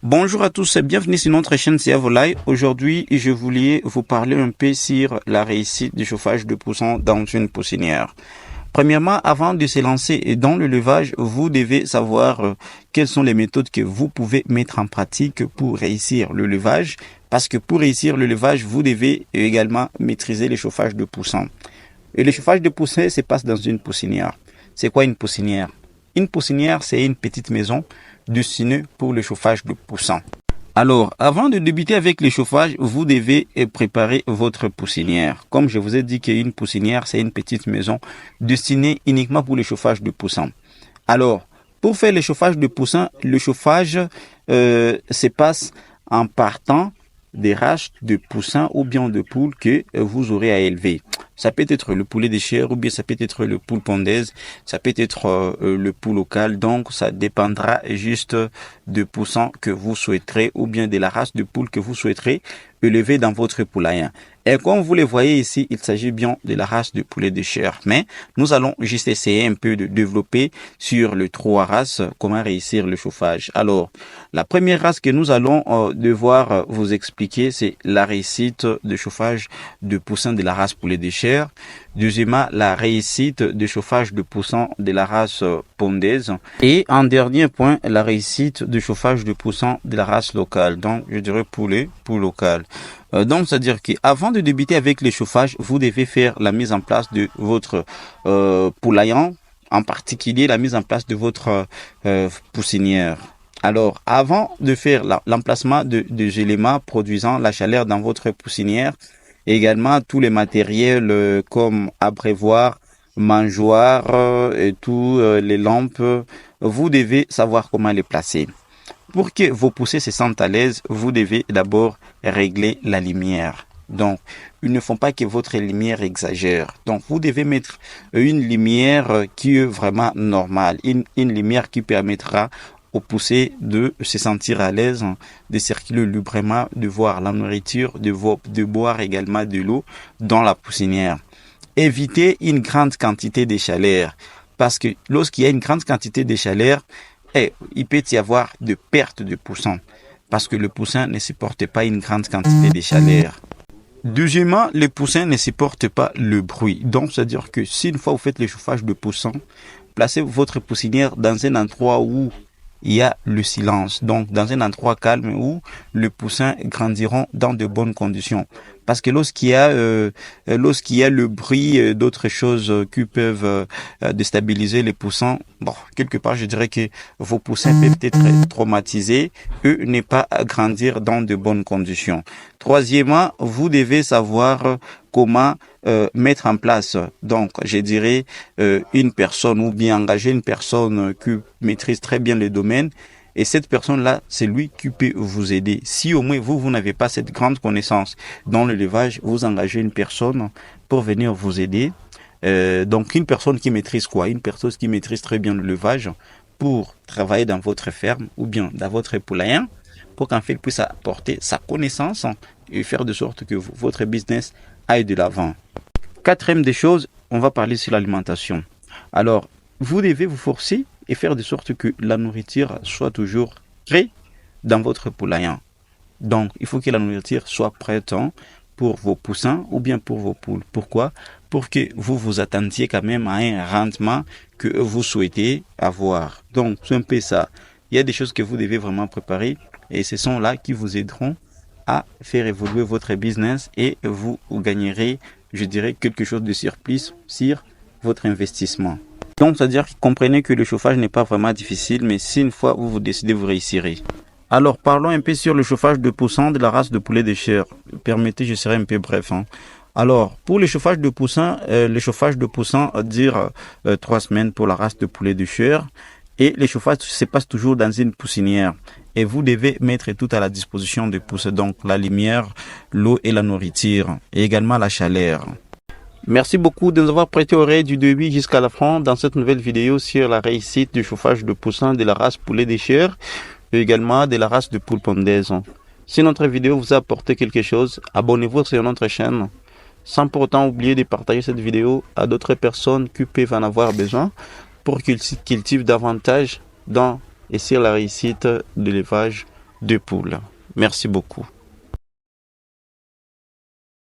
Bonjour à tous et bienvenue sur notre chaîne CA Volaille. Aujourd'hui, je voulais vous parler un peu sur la réussite du chauffage de poussins dans une poussinière. Premièrement, avant de se lancer dans le levage, vous devez savoir quelles sont les méthodes que vous pouvez mettre en pratique pour réussir le levage. Parce que pour réussir le levage, vous devez également maîtriser le chauffage de poussins. Et le chauffage de poussins se passe dans une poussinière. C'est quoi une poussinière? Une poussinière, c'est une petite maison destinée pour le chauffage de poussins. Alors, avant de débuter avec le chauffage, vous devez préparer votre poussinière. Comme je vous ai dit qu'une poussinière, c'est une petite maison destinée uniquement pour le chauffage de poussins. Alors, pour faire le chauffage de poussins, le chauffage se passe en partant des races de poussins ou bien de poules que vous aurez à élever. Ça peut être le poulet de chair ou bien ça peut être le poule pondaise, ça peut être le poule local. Donc, ça dépendra juste de poussins que vous souhaiterez ou bien de la race de poule que vous souhaiterez élever dans votre poulailler. Et comme vous le voyez ici, il s'agit bien de la race de poulet de chair. Mais nous allons juste essayer un peu de développer sur les trois races comment réussir le chauffage. Alors, la première race que nous allons devoir vous expliquer, c'est la réussite de chauffage de poussins de la race poulet de chair. Deuxièmement, la réussite de chauffage de poussins de la race pondaise. Et en dernier point, la réussite de chauffage de poussins de la race locale. Donc, je dirais poulet local. Donc, c'est-à-dire qu'avant de débuter avec le chauffage, vous devez faire la mise en place de votre poulailler, en particulier la mise en place de votre poussinière. Alors, avant de faire l'emplacement des éléments produisant la chaleur dans votre poussinière, également tous les matériels comme abreuvoir, mangeoire et tous les lampes, vous devez savoir comment les placer. Pour que vos poussées se sentent à l'aise, vous devez d'abord régler la lumière. Donc, il ne faut pas que votre lumière exagère. Donc, vous devez mettre une lumière qui est vraiment normale, une lumière qui permettra aux poussées de se sentir à l'aise, de circuler librement, de voir la nourriture, de boire également de l'eau dans la poussinière. Évitez une grande quantité de chaleur, parce que lorsqu'il y a une grande quantité de chaleur, il peut y avoir de perte de poussins, parce que le poussin ne supporte pas une grande quantité de chaleur. Deuxièmement, le poussin ne supporte pas le bruit. Donc, c'est-à-dire que si une fois vous faites le chauffage de poussins, placez votre poussinière dans un endroit où il y a le silence, donc dans un endroit calme où les poussins grandiront dans de bonnes conditions. Parce que lorsqu'il y a le bruit d'autres choses qui peuvent déstabiliser les poussins, bon, quelque part je dirais que vos poussins peuvent être traumatisés et ne pas grandir dans de bonnes conditions. Troisièmement, vous devez savoir comment mettre en place, donc je dirais une personne ou bien engager une personne qui maîtrise très bien le domaine. Et cette personne-là, c'est lui qui peut vous aider. Si au moins vous n'avez pas cette grande connaissance dans le levage, vous engagez une personne pour venir vous aider. Donc une personne qui maîtrise quoi? Une personne qui maîtrise très bien le levage pour travailler dans votre ferme ou bien dans votre poulailler, pour qu'en fait il puisse apporter sa connaissance et faire de sorte que votre business aille de l'avant. Quatrième des choses, on va parler sur l'alimentation. Alors, vous devez vous forcer et faire de sorte que la nourriture soit toujours prête dans votre poulailler. Donc, il faut que la nourriture soit prête pour vos poussins ou bien pour vos poules. Pourquoi? Pour que vous vous attendiez quand même à un rendement que vous souhaitez avoir. Donc, c'est un peu ça. Il y a des choses que vous devez vraiment préparer et ce sont là qui vous aideront à faire évoluer votre business et vous gagnerez, je dirais, quelque chose de surplus sur votre investissement. Donc, c'est-à-dire que comprenez que le chauffage n'est pas vraiment difficile, mais si une fois vous décidez, vous réussirez. Alors, parlons un peu sur le chauffage de poussins de la race de poulet de chair. Permettez, je serai un peu bref. Alors, pour le chauffage de poussins dure 3 semaines pour la race de poulet de chair. Et le chauffage se passe toujours dans une poussinière. Et vous devez mettre tout à la disposition des poussins, donc la lumière, l'eau et la nourriture, et également la chaleur. Merci beaucoup de nous avoir prêté oreille du début jusqu'à la fin dans cette nouvelle vidéo sur la réussite du chauffage de poussins de la race poulet de chair et également de la race de poule pondaise. Si notre vidéo vous a apporté quelque chose, abonnez-vous sur notre chaîne sans pour autant oublier de partager cette vidéo à d'autres personnes qui peuvent en avoir besoin pour qu'ils cultivent davantage dans et sur la réussite de l'élevage de poules. Merci beaucoup.